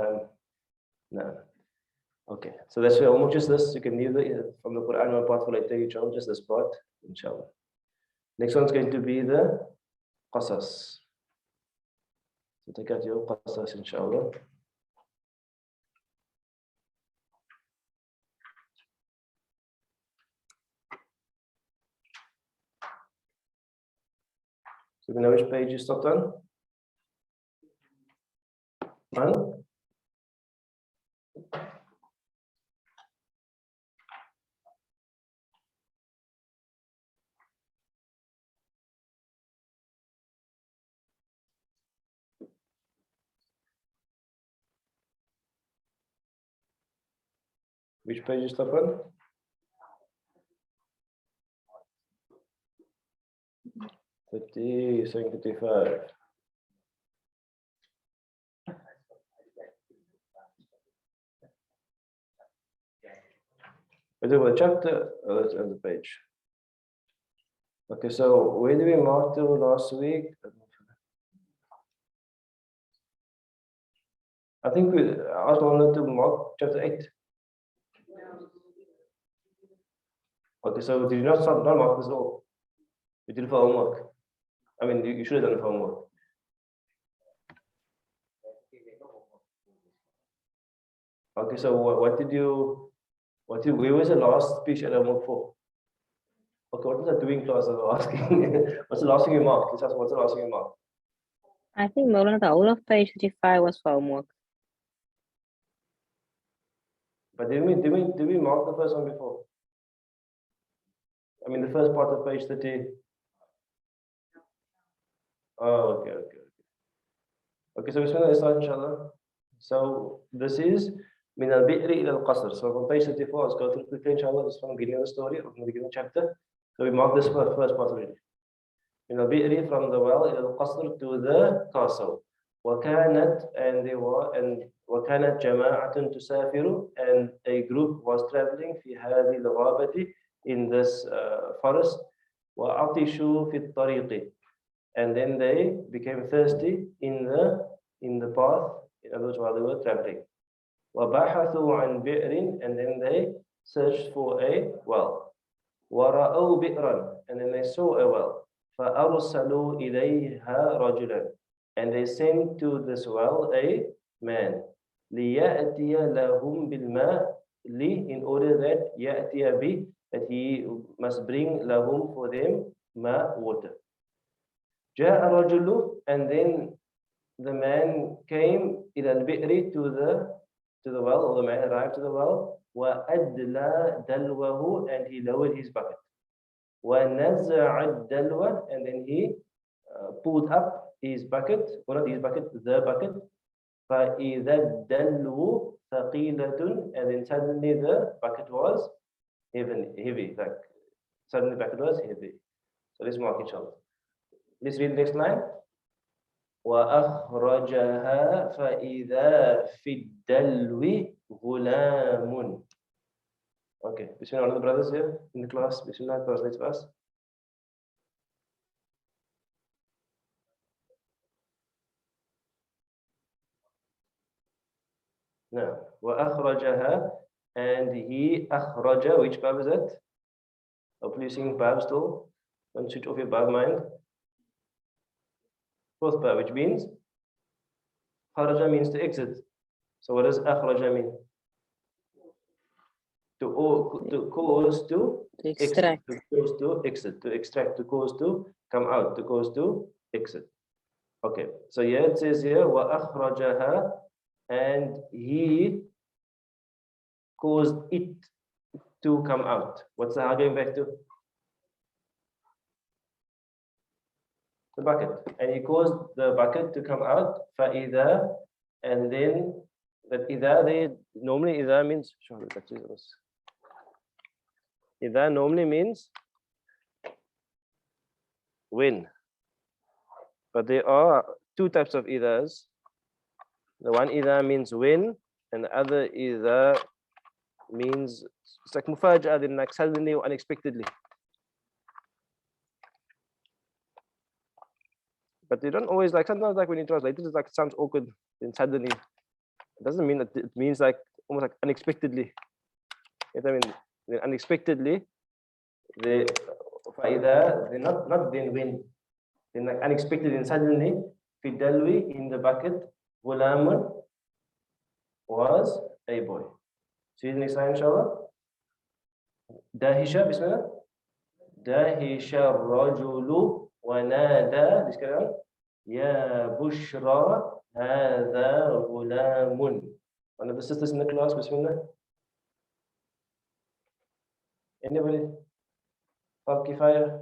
time. No. Okay, so that's almost just this. You can leave the from the Quran one part for later, inshallah, just this part, inshallah. Next one's going to be the qasas. So take out your qasas, inshallah. So we know which page you stopped on? On? Which page you stop on? 50, saying 55. Is it the chapter or it's on the page? Okay, so where did we mark to last week? I think we asked one to mark chapter 8. Okay, so did you not mark this at all? You did it for homework. I mean, you should have done it for homework. Okay, so where was the last speech at homework for? Okay, what was that doing class? I was asking. What's the last thing you marked? Let's ask, what's the last thing you marked? I think Maulana, the whole of page 35 was for homework. But did we mark the first one before? I mean, the first part of page 30. Oh, okay. Okay, so we're going to start, inshallah. So this is min al-bi'ri ila al-qasr. So from page 34, let's go through quickly, inshallah. This is from the beginning of the story, or from the beginning of the chapter. So we mark this first part already. Min al-bi'ri, from the well ila al-qasr to the castle. وكانت and they were and وكانت جماعة تسافر, and a group was traveling في هذه الغابة, in this forest. وعطشوا في الطريق, and then they became thirsty in the path, in other words, while they were traveling. وبحثوا عن بئر, and then they searched for a well. ورأوا بئرا, and then they saw a well. فأرسلوا إليها رجلا, and they sent to this well a man. ليأتي لهم بالماء, in order that يأتي به, that he must bring lahum, for them, ma, water. جاء رجل, and then the man came إلى البئر, to the well, or the man arrived to the well. وأدلى دلوه, and he lowered his bucket. ونزع الدلو, and then he pulled up his bucket, or not his bucket, the bucket. فإذا الدلو ثقيلة, and then suddenly the bucket was heavy, like suddenly the bucket was heavy. So let's mark inshallah. Let's read the next line. وأخرجها فإذا في الدلو غلام. Okay, Bismillah, one of the brothers here in the class. Bismillah, translate for us. No. وأخرجها, and he أخرج, which bab is that? Hopefully you sing bab still. Don't switch off your bab mind. Fourth bab, which means kharaja means to exit. So what does akhraja mean? To cause to extract. Exit, to cause to exit, to extract, to cause to come out, to cause to exit. Okay, so here it says here wa akhrajaha, and he caused it to come out. What's the going back to? The bucket, and he caused the bucket to come out. فَإِذَا, and then that إِذَا, they normally إِذَا means, إِذَا normally means when, but there are two types of إِذَs. The one إِذَا means when, and the other إِذَا means it's like مفاجأة, then like suddenly or unexpectedly. But they don't always, like sometimes like when you translate it, it's like it sounds awkward, then suddenly. It doesn't mean that it means like almost like unexpectedly. You know what I mean? Then unexpectedly, they they're not then when, then like unexpectedly and suddenly, في الدلو in the bucket, غلام was a boy. See the next line, inshallah. Dahisha, bismillah. Dahisha الرجل ونادى, this كلام. يا بشرى هذا غلام. One of the sisters in the class, bismillah. Anybody? Farq Kifaya?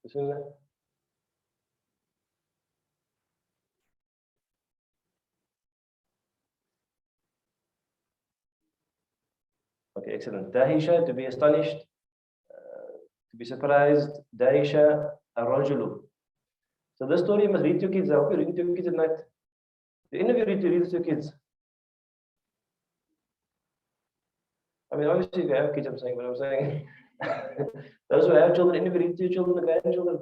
Bismillah. Okay, excellent. Dahisha, to be astonished, to be surprised. Dahisha, الرجل. So this story you must read to your kids. I hope you read to your kids at night. Do any of you read to your kids? I mean, obviously, if you have kids, I'm saying, but I'm saying those who have children, any of you read to your children, the grandchildren.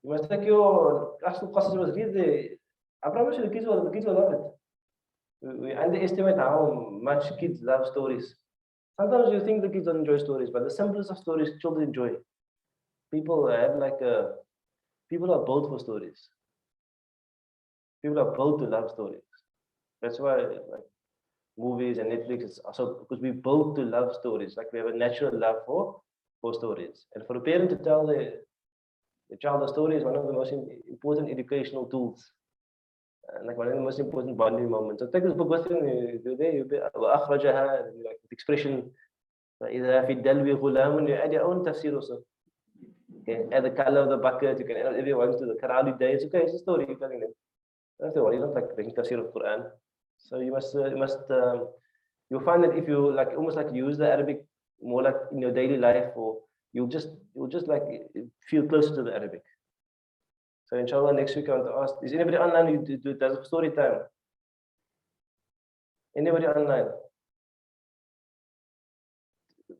You must take your class classes, you must read the. I promise you, the kids will love it. We underestimate how much kids love stories. Sometimes you think the kids don't enjoy stories, but the simplest of stories, children enjoy. People have people are built for stories. People are built to love stories. That's why like movies and Netflix is also because we built to love stories. Like we have a natural love for stories. And for a parent to tell the child a story is one of the most important educational tools. Like one of the most important bonding moments. So take this book with you, do there, وأخرجها, like the expression, إذا في الدلو غلام, you add your own tafsir also. Okay, add the color of the bucket, you can add everyone to the Karali days. Okay, it's a story you're telling them. That's the one, you don't like the tafsir of Quran. So you must, you'll find that if you like almost like use the Arabic more like in your daily life, or you'll just like feel closer to the Arabic. So inshallah, next week I want to ask, is anybody online who does story time? Anybody online?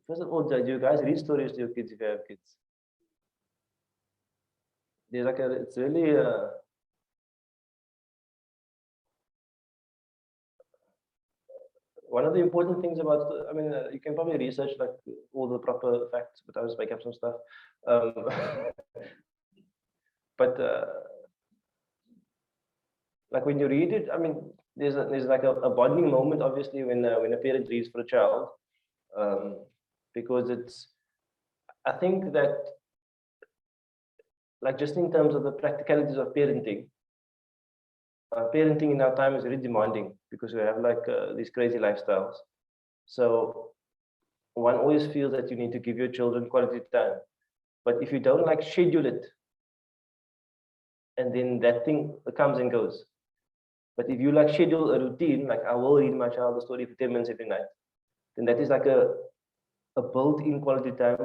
First of all, do you guys read stories to your kids if you have kids? There's like it's really one of the important things about, I mean, you can probably research like all the proper facts, but I'll just make up some stuff. But like when you read it, I mean, there's like a bonding moment, obviously, when a parent reads for a child, because I think that, like just in terms of the practicalities of parenting, parenting in our time is really demanding because we have like these crazy lifestyles. So one always feels that you need to give your children quality time, but if you don't like schedule it, and then that thing comes and goes. But if you like schedule a routine, like I will read my child a story for 10 minutes every night, then that is like a built-in quality time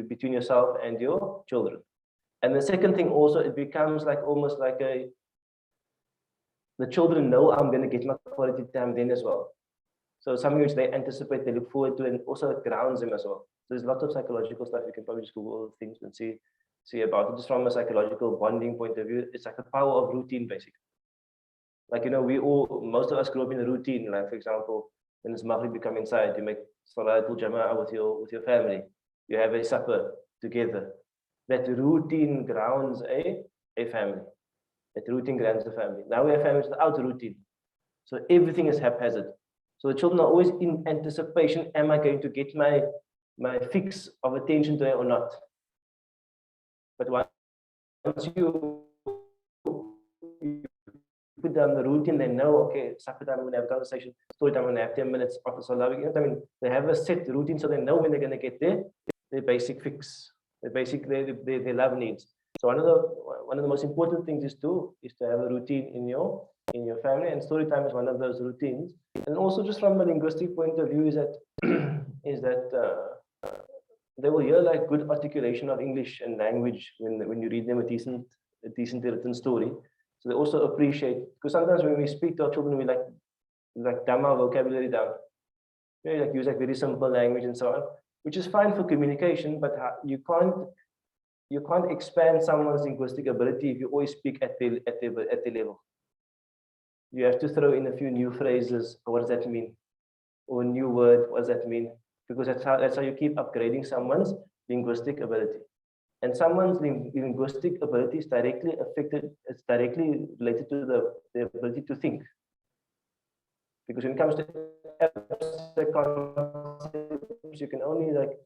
between yourself and your children. And the second thing also, it becomes like almost like the children know I'm going to get my quality time then as well. So something which they anticipate, they look forward to, and also it grounds them as well. So there's lots of psychological stuff. You can probably just Google things and see about it. Just from a psychological bonding point of view, it's like the power of routine, basically. Like, you know, most of us grew up in a routine. Like, for example, when it's Maghrib, you come inside, you make Salatul Jama'ah with your family. You have a supper together. That routine grounds a family. That routine grounds the family. Now we have families without routine. So everything is haphazard. So the children are always in anticipation, am I going to get my fix of attention today or not? But once you put down the routine, they know, okay, supper time, I'm going to have a conversation, story time, I'm going to have 10 minutes after Salah. I mean, they have a set routine so they know when they're going to get their basic fix, their love needs. So one of the most important things is to have a routine in your family, and story time is one of those routines. And also just from a linguistic point of view is that they will hear like good articulation of English and language when you read them a decently written story. So they also appreciate, because sometimes when we speak to our children, we like dumb our vocabulary down. You know, like use like very simple language and so on, which is fine for communication, but you can't expand someone's linguistic ability if you always speak at their level. you have to throw in a few new phrases. What does that mean? Or a new word, what does that mean? Because that's how you keep upgrading someone's linguistic ability. And someone's linguistic ability is directly affected, it's directly related to the ability to think. Because when it comes to abstract concepts, you can only like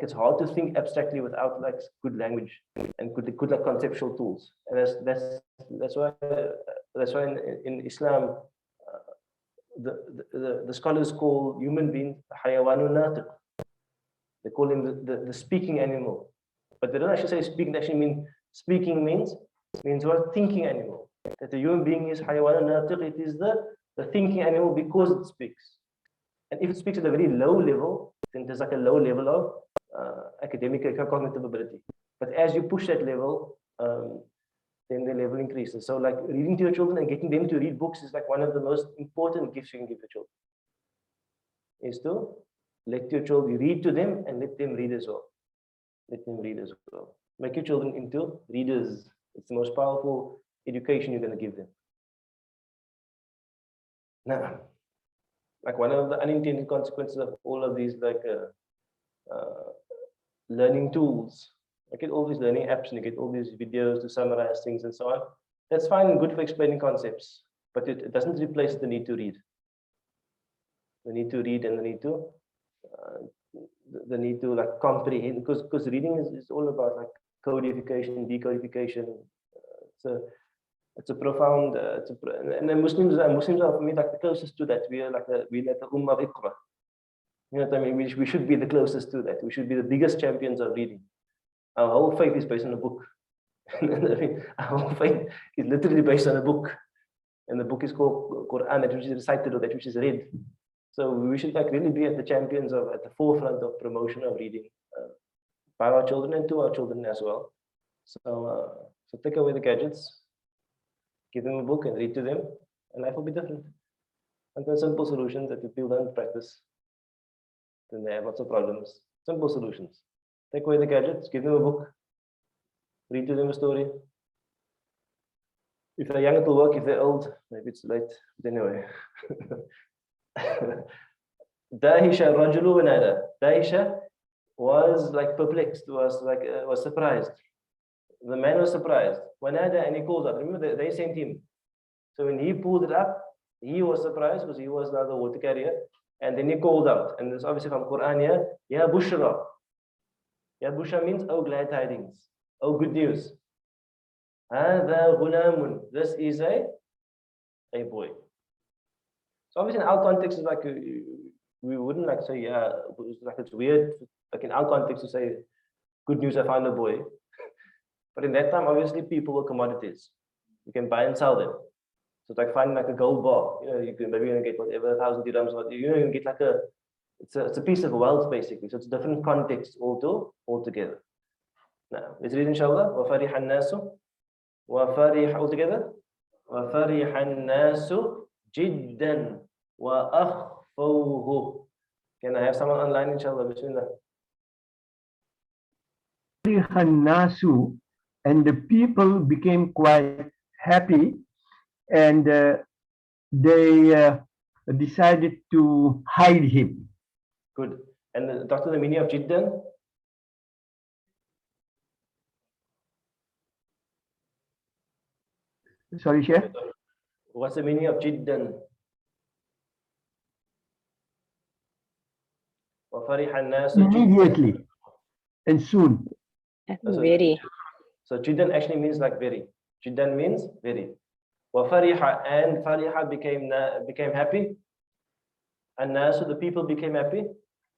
it's hard to think abstractly without like good language and good like conceptual tools. And that's why in Islam the scholars call human beings hayawanun natiq. They call him the speaking animal, but they don't actually say speaking. They actually mean speaking means what? Thinking animal. That the human being is hayawanun natiq. It is the thinking animal because it speaks. And if it speaks at a very low level, then there's like a low level of academic cognitive ability. But as you push that level, then the level increases. So like reading to your children and getting them to read books is like one of the most important gifts you can give your children. Is to let your children read to them and let them read as well. Let them read as well. Make your children into readers. It's the most powerful education you're going to give them. Now, like one of the unintended consequences of all of these like learning tools, I get all these learning apps and you get all these videos to summarize things and so on. That's fine and good for explaining concepts, but it doesn't replace the need to read. The need to read and the need to like comprehend, because reading is all about like codification, decodification. It's a profound, and the Muslims are for me like the closest to that. We're like the Ummah of Iqra. You know what I mean? We should be the closest to that. We should be the biggest champions of reading. Our whole faith is based on a book. I mean, our whole faith is literally based on a book. And the book is called Quran, that which is recited or that which is read. So we should like really be at the forefront of promotion of reading by our children and to our children as well. So take away the gadgets, give them a book and read to them, and life will be different. And there are simple solutions that if people don't practice, then they have lots of problems. Simple solutions. Take away the gadgets, give them a book, read to them a story. If they're young, it will work. If they're old, maybe it's late. But anyway. Dahisha Rajulu Wanada. Dahisha was like perplexed, was surprised. The man was surprised. Wanada, and he called up. Remember, they sent him. So when he pulled it up, he was surprised because he was now the water carrier. And then he called out. And this obviously from Quran here. Ya Bushra. Ya Bushra means, oh, glad tidings. Oh, good news. Hadha ghulamun. This is a boy. So obviously in our context, it's like we wouldn't like say, yeah, like it's weird. Like in our context to say, good news, I found a boy. But in that time, obviously people were commodities. You can buy and sell them. So it's like finding like a gold bar. You know, you can maybe get whatever 1,000 dirhams. You can get like it's a piece of wealth basically. So it's a different context altogether. Now let's read inshallah. وَفَرِحَ النَّاسُ وَفَرِحَ altogether. وَفَرِحَ النَّاسُ جِدًّا وَأَخْفَوْهُ. Can I have someone online inshallah? Bismillah. فَرِحَ النَّاسُ, and the people became quite happy, and they decided to hide him. Good. And Doctor, the meaning of Jiddan? Sorry, Sheikh? What's the meaning of Jiddan? وَفَرِحَ النَّاسُ Immediately and soon. Very. So Jiddan actually means like very. Jiddan means very. وَفَرِحَ, and Fariha became happy. And so the people became happy.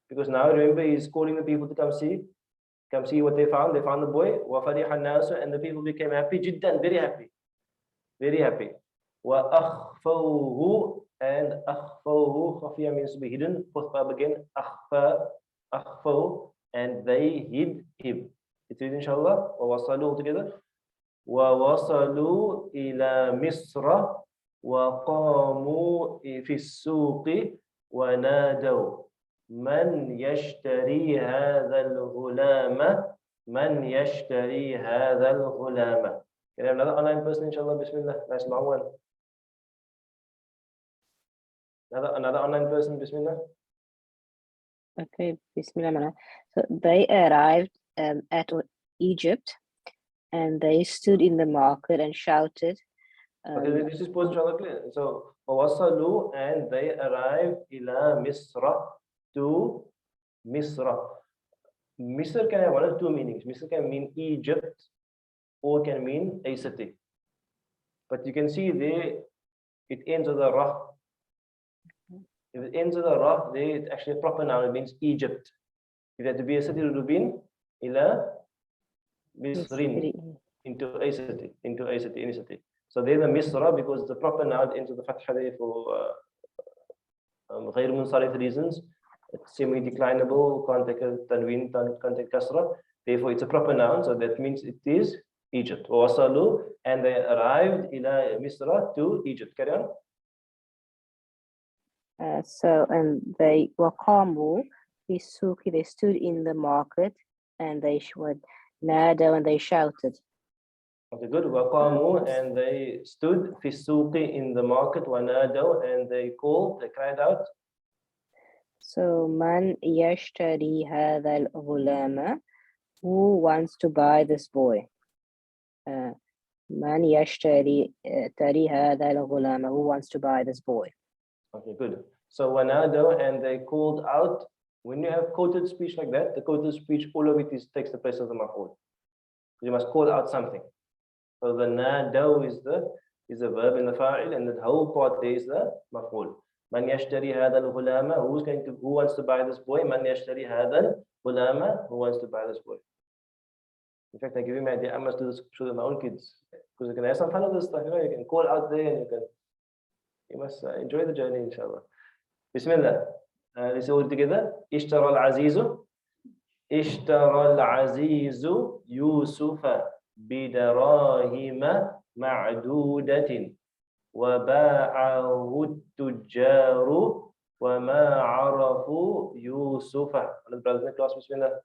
Because now remember he's calling the people to come see what they found. They found the boy. وَفَرِحَ النَّاسُ, and the people became happy. Jiddan, very happy. Very happy. وَأَخْفَوْهُ, and أَخْفَوْهُ, خَفِيَ means to be hidden. Fourth verb again. أَخْفَوْ, and they hid him. It's read inshallah. وَوَصَلُوا together. وَوَصَلُوا إِلَى مِصْرَ وَقَامُوا فِي السُّوقِ وَنَادَوْا مَنْ يَشْتَرِي هَذَا الْغُلَامَ مَنْ يَشْتَرِي هَذَا الْغُلَامَ. Can I have another online person inshallah? Bismillah. Nice long one. Another online person, Bismillah. Okay, Bismillah. So they arrived at Egypt, and they stood in the market and shouted. Okay, this is pause inshallah clear. So wasalu, and they arrived ila Misra, to Misra. Misr can have one of two meanings. Misr can mean Egypt or can mean a city. But you can see there it ends with a ra. If it ends with a ra, there it's actually a proper noun. It means Egypt. If it had to be a city, it would have been ila Misrin, into a city, any city. So they're the Misra because the proper noun ends with the fatha there for غير منصرف reasons. It's semi-declinable, can't take a tanween, can't take kasra. Therefore, it's a proper noun, so that means it is Egypt. Wasalu, and they arrived ila Misra, to Egypt. Carry on. And they were qamu fi suqi, they stood in the market, and they would nada, and they shouted. Okay, good. Waqamu, and they stood fi suqi, in the market, wanadaw, and they called, they cried out. So man yashtari hadha al-ghulama, who wants to buy this boy? Man yashtari hadha al-ghulama, who wants to buy this boy? Okay, good. So wanadaw, and they called out. When you have quoted speech like that, the quoted speech, all of it takes the place of the maf'ul. You must call out something. So the nadaw is the verb in the fa'il, and the whole part there is the maf'ul. Man yashtari hadha al-ghulama, who wants to buy this boy? Man yashtari hadha al-ghulama, who wants to buy this boy? In fact, I give you my idea. I must do this to my own kids because you can have some fun with this stuff. You know, you can call out there, and you must enjoy the journey, inshallah. Bismillah. Let's all together. Ishtara al-azizu. Ishtara al-azizu Yusufa bidarahima ma'dudatin wa ba'ahu at-tujjaru wa ma 'arafu Yusufa. Brothers in class, Bismillah.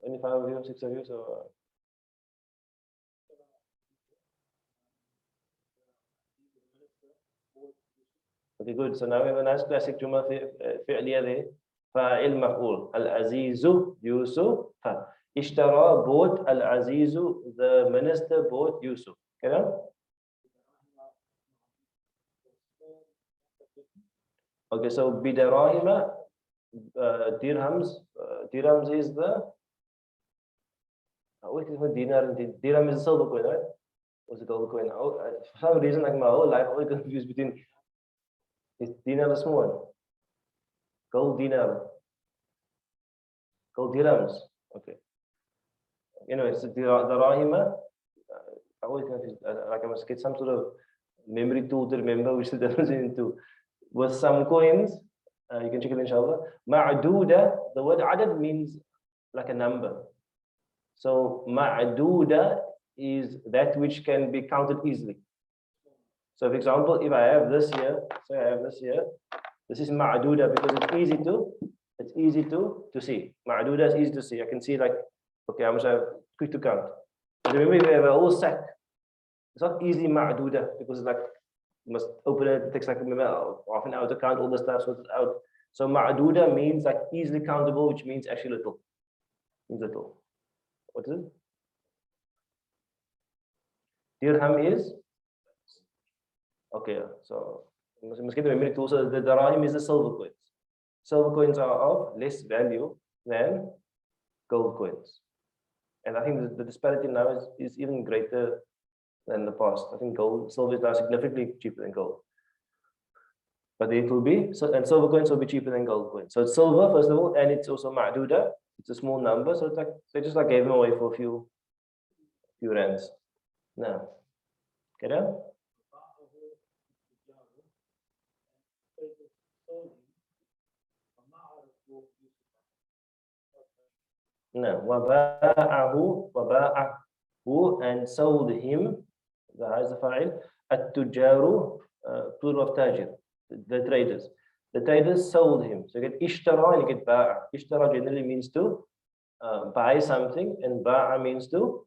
Only 5 of you, 6 of you, so okay, good. So now we have a nice classic Jumla fi'liya there. Fa'il maf'ul. Al-Azizu Yusuf. Ishtara, bought. Al-Azizu, the minister, bought Yusuf. Okay? Okay, so bidarahima, dirhams. Dirhams is the what is dinar? Dirham is a silver coin, right? What's a gold coin? Oh, for some reason, like my whole life, I always confused between. Is dinar the small one? Gold dinar. Gold dirhams. Okay. Anyway, so the rahima, I always confused. Like I must get some sort of memory tool to remember which the difference into. With some coins, you can check it inshallah. Ma'duda, the word adad means like a number. So ma'duda is that which can be counted easily. So for example, if I have this here, say I have this here, this is ma'duda because it's easy to see. Ma'duda is easy to see. I can see like, okay, how much I have, quick to count. But remember, if you have a whole sack, it's not easy ma'duda because it's like, you must open it, it takes like half an hour to count all the stuff, sort it out. So ma'duda means like easily countable, which means actually little. Means little. What is it? Dirham is? Okay, so you must get the memory tool. So the darahim is the silver coins. Silver coins are of less value than gold coins. And I think the disparity now is even greater than the past. I think silver is now significantly cheaper than gold. But it will be, and silver coins will be cheaper than gold coins. So it's silver, first of all, and it's also ma'duda. It's a small number, so it's like they just like gave them away for a few rands. Now, get out. No, waba'ahu, and sold him. The is the fa'il. At-tujaru, plural of tajir, the traders. The traders sold him. So you get ishtara and you get ba'a. Ishtara generally means to buy something, and ba'a means to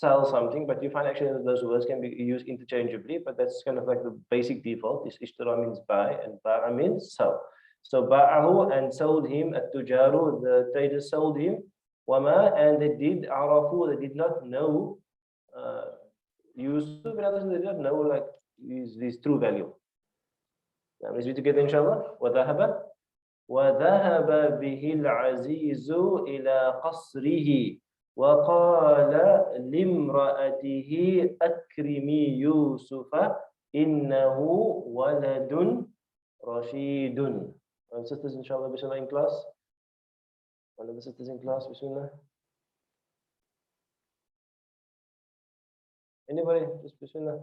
sell something, but you find actually that those words can be used interchangeably, but that's kind of like the basic default. Is ishtara means buy and ba'a means sell. So ba'ahu, and sold him, at-tujaru, the traders sold him, wama, and they did arafu, they did not know Yusuf, in other words, they did not know like his true value. Now let's read together inshallah. وذهب به العزيز إلى قصره وقال لامرأته أكرمي يوسف إنه ولد رشيد. Sisters, inshallah, bismillah in class. One of the sisters in class, bismillah. Anybody? Just bismillah.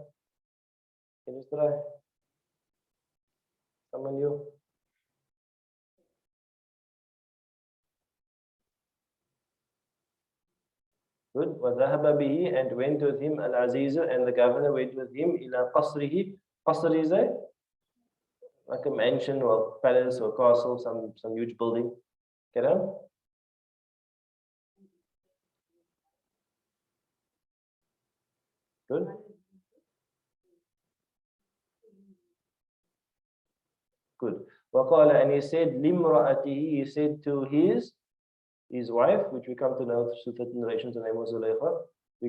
Can you try? Someone you? Good. وَذَهَبَ بِهِ, and went with him al-Aziz, and the governor went with him إِلَى قَصْرِهِ. Qasr is like a mansion or palace or castle, some huge building. Get on? Good. Good. وَقَالَ, and he said لِمْرَأَتِهِ, he said to his wife, which we come to know through certain narrations, the name was Zulaykha.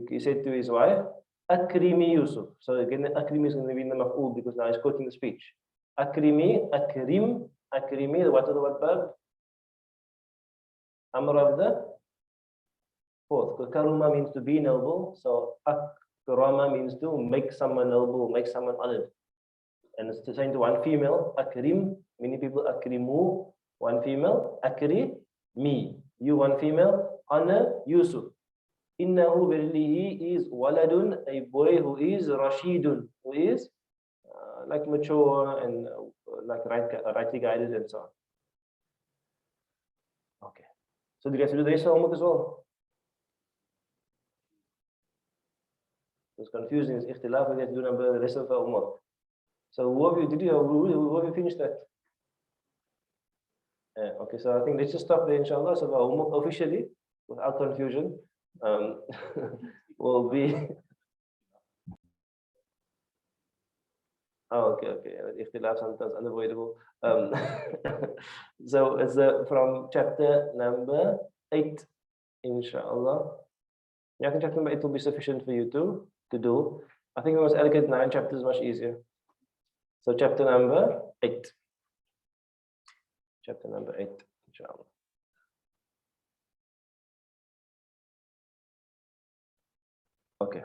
He said to his wife, Akrimi Yusuf. So again, Akrimi is going to be in the maf'ul because now he's quoting the speech. Akrimi, Akrim, Akrimi, what are the what verb? Amr of the fourth. Because Karuma means to be noble. So Akrama means to make someone noble, make someone honored. And it's saying to one female, Akrim, many people Akrimu, one female, Akri, me. You one female, honor Yusuf. Innahu, verily he is waladun, a boy who is rashidun, who is like mature and like rightly guided and so on. Okay. So do you guys do the rest of homework as well? It's confusing. It's ikhtilaf. We have to do the rest of the homework. So who of you finished that? Okay, so I think let's just stop there, inshallah. So the homework officially, without confusion, will be. Oh, okay. Ikhtilaf sometimes unavoidable. So it's from chapter number 8, inshallah. Yeah, I think chapter number 8 will be sufficient for you to do. I think we must allocate 9 chapters, much easier. So chapter number 8. Chapter number 8, inshallah. Okay.